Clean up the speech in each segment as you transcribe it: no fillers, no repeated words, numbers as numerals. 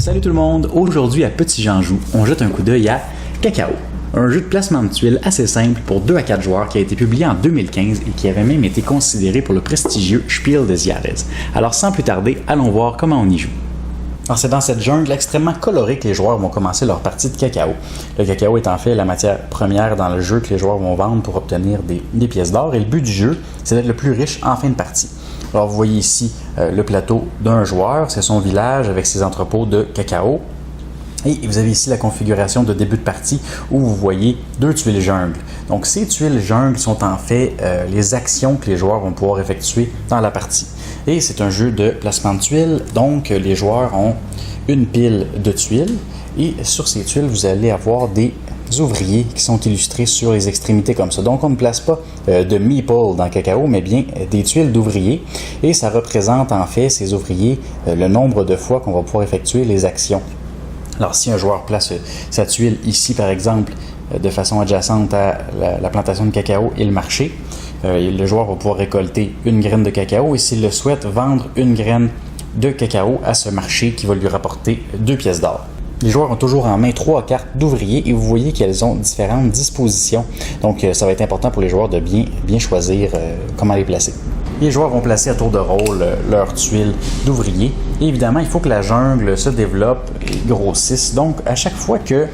Salut tout le monde! Aujourd'hui à Petit Jean joue, on jette un coup d'œil à Cacao, un jeu de placement de tuiles assez simple pour 2 à 4 joueurs qui a été publié en 2015 et qui avait même été considéré pour le prestigieux Spiel des Jahres. Alors sans plus tarder, allons voir comment on y joue. Alors c'est dans cette jungle extrêmement colorée que les joueurs vont commencer leur partie de cacao. Le cacao est en fait la matière première dans le jeu que les joueurs vont vendre pour obtenir des pièces d'or et le but du jeu, c'est d'être le plus riche en fin de partie. Alors vous voyez ici le plateau d'un joueur, c'est son village avec ses entrepôts de cacao. Et vous avez ici la configuration de début de partie où vous voyez 2 tuiles jungle. Donc ces tuiles jungle sont en fait les actions que les joueurs vont pouvoir effectuer dans la partie. Et c'est un jeu de placement de tuiles, donc les joueurs ont une pile de tuiles et sur ces tuiles vous allez avoir des ouvriers qui sont illustrés sur les extrémités comme ça. Donc on ne place pas de meeple dans cacao, mais bien des tuiles d'ouvriers et ça représente en fait ces ouvriers le nombre de fois qu'on va pouvoir effectuer les actions. Alors si un joueur place sa tuile ici par exemple de façon adjacente à la plantation de cacao et le marché, le joueur va pouvoir récolter une graine de cacao et s'il le souhaite vendre une graine de cacao à ce marché qui va lui rapporter 2 pièces d'or. Les joueurs ont toujours en main 3 cartes d'ouvriers et vous voyez qu'elles ont différentes dispositions. Donc ça va être important pour les joueurs de bien choisir comment les placer. Les joueurs vont placer à tour de rôle leurs tuiles d'ouvriers. Et évidemment, il faut que la jungle se développe et grossisse. Donc à chaque fois que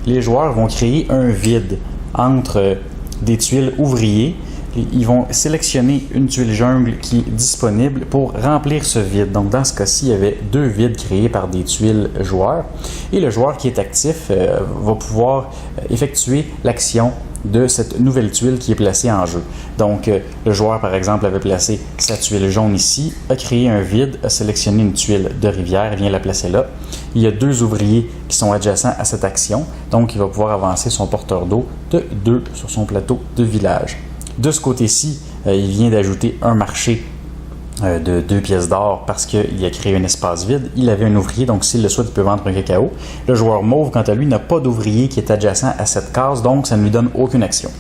les joueurs vont créer un vide entre des tuiles ouvriers, ils vont sélectionner une tuile jungle qui est disponible pour remplir ce vide. Donc dans ce cas-ci, il y avait 2 vides créés par des tuiles joueurs. Et le joueur qui est actif va pouvoir effectuer l'action de cette nouvelle tuile qui est placée en jeu. Donc le joueur par exemple avait placé sa tuile jaune ici, a créé un vide, a sélectionné une tuile de rivière et vient la placer là. Il y a 2 ouvriers qui sont adjacents à cette action, donc il va pouvoir avancer son porteur d'eau de 2 sur son plateau de village. De ce côté-ci, il vient d'ajouter un marché de 2 pièces d'or parce qu'il a créé un espace vide. Il avait un ouvrier, donc s'il le souhaite, il peut vendre un cacao. Le joueur mauve, quant à lui, n'a pas d'ouvrier qui est adjacent à cette case, donc ça ne lui donne aucune action.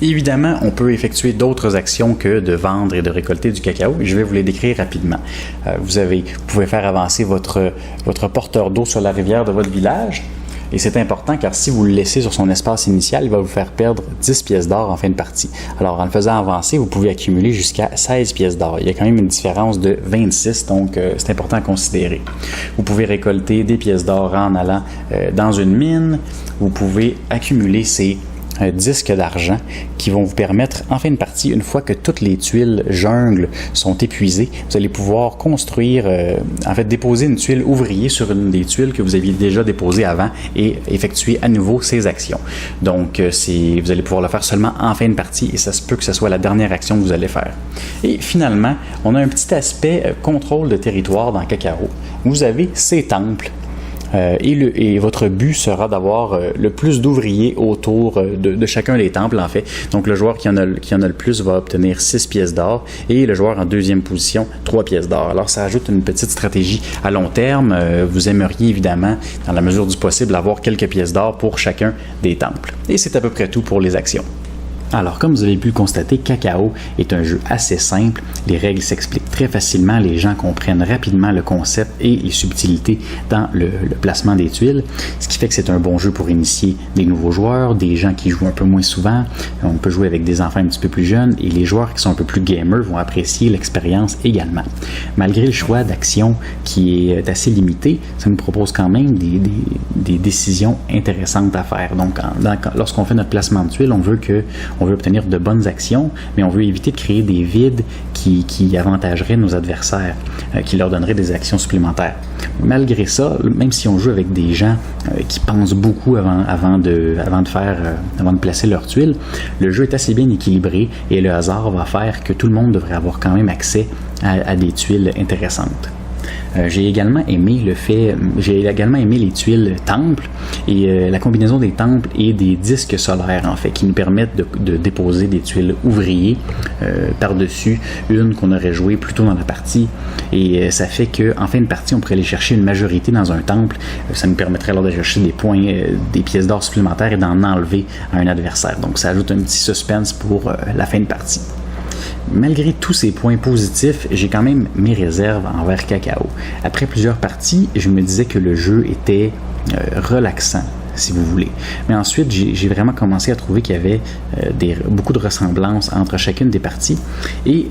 Évidemment, on peut effectuer d'autres actions que de vendre et de récolter du cacao. Je vais vous les décrire rapidement. Vous pouvez faire avancer votre porteur d'eau sur la rivière de votre village. Et c'est important car si vous le laissez sur son espace initial, il va vous faire perdre 10 pièces d'or en fin de partie. Alors en le faisant avancer, vous pouvez accumuler jusqu'à 16 pièces d'or. Il y a quand même une différence de 26, donc c'est important à considérer. Vous pouvez récolter des pièces d'or en allant dans une mine. Vous pouvez accumuler ces disques d'argent qui vont vous permettre en fin de partie, une fois que toutes les tuiles jungle sont épuisées, vous allez pouvoir construire, déposer une tuile ouvrier sur une des tuiles que vous aviez déjà déposées avant et effectuer à nouveau ces actions. Donc vous allez pouvoir le faire seulement en fin de partie et ça se peut que ce soit la dernière action que vous allez faire. Et finalement, on a un petit aspect contrôle de territoire dans Cacao. Vous avez ces temples. Et votre but sera d'avoir le plus d'ouvriers autour de chacun des temples, en fait. Donc, le joueur qui en a le plus va obtenir 6 pièces d'or et le joueur en deuxième position, 3 pièces d'or. Alors, ça ajoute une petite stratégie à long terme. Vous aimeriez, évidemment, dans la mesure du possible, avoir quelques pièces d'or pour chacun des temples. Et c'est à peu près tout pour les actions. Alors, comme vous avez pu le constater, Cacao est un jeu assez simple. Les règles s'expliquent très facilement. Les gens comprennent rapidement le concept et les subtilités dans le placement des tuiles. Ce qui fait que c'est un bon jeu pour initier des nouveaux joueurs, des gens qui jouent un peu moins souvent. On peut jouer avec des enfants un petit peu plus jeunes et les joueurs qui sont un peu plus gamers vont apprécier l'expérience également. Malgré le choix d'action qui est assez limité, ça nous propose quand même des décisions intéressantes à faire. Donc, lorsqu'on fait notre placement de tuiles, on veut obtenir de bonnes actions, mais on veut éviter de créer des vides qui avantageraient nos adversaires, qui leur donneraient des actions supplémentaires. Malgré ça, même si on joue avec des gens qui pensent beaucoup avant de placer leurs tuiles, le jeu est assez bien équilibré et le hasard va faire que tout le monde devrait avoir quand même accès à des tuiles intéressantes. J'ai également aimé les tuiles temples et la combinaison des temples et des disques solaires en fait qui nous permettent de déposer des tuiles ouvriers par-dessus une qu'on aurait jouée plus tôt dans la partie et ça fait qu'en fin de partie on pourrait aller chercher une majorité dans un temple. Ça nous permettrait alors de chercher des points, des pièces d'or supplémentaires et d'en enlever à un adversaire. Donc ça ajoute un petit suspense pour la fin de partie. malgré tous ces points positifs, j'ai quand même mes réserves envers Cacao. Après plusieurs parties, je me disais que le jeu était relaxant, si vous voulez. Mais ensuite, j'ai vraiment commencé à trouver qu'il y avait beaucoup de ressemblances entre chacune des parties et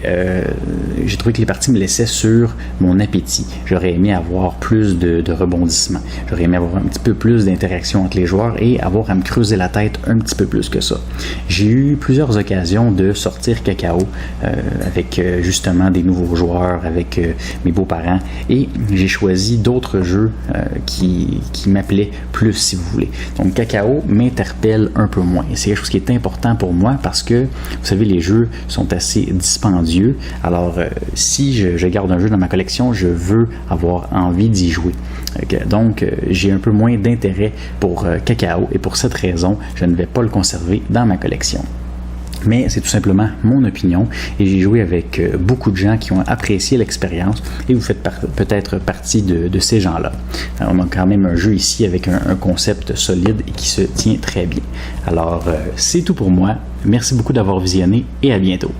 j'ai trouvé que les parties me laissaient sur mon appétit. J'aurais aimé avoir plus de rebondissements. J'aurais aimé avoir un petit peu plus d'interaction entre les joueurs et avoir à me creuser la tête un petit peu plus que ça. J'ai eu plusieurs occasions de sortir Cacao avec justement des nouveaux joueurs, avec mes beaux-parents et j'ai choisi d'autres jeux qui m'appelaient plus, si vous voulez. Donc, Cacao m'interpelle un peu moins. Et c'est quelque chose qui est important pour moi parce que, vous savez, les jeux sont assez dispendieux. Alors, si je garde un jeu dans ma collection, je veux avoir envie d'y jouer. Donc, j'ai un peu moins d'intérêt pour Cacao et pour cette raison, je ne vais pas le conserver dans ma collection. Mais c'est tout simplement mon opinion et j'ai joué avec beaucoup de gens qui ont apprécié l'expérience et vous faites peut-être partie de ces gens-là. On a quand même un jeu ici avec un concept solide et qui se tient très bien. Alors, c'est tout pour moi. Merci beaucoup d'avoir visionné et à bientôt.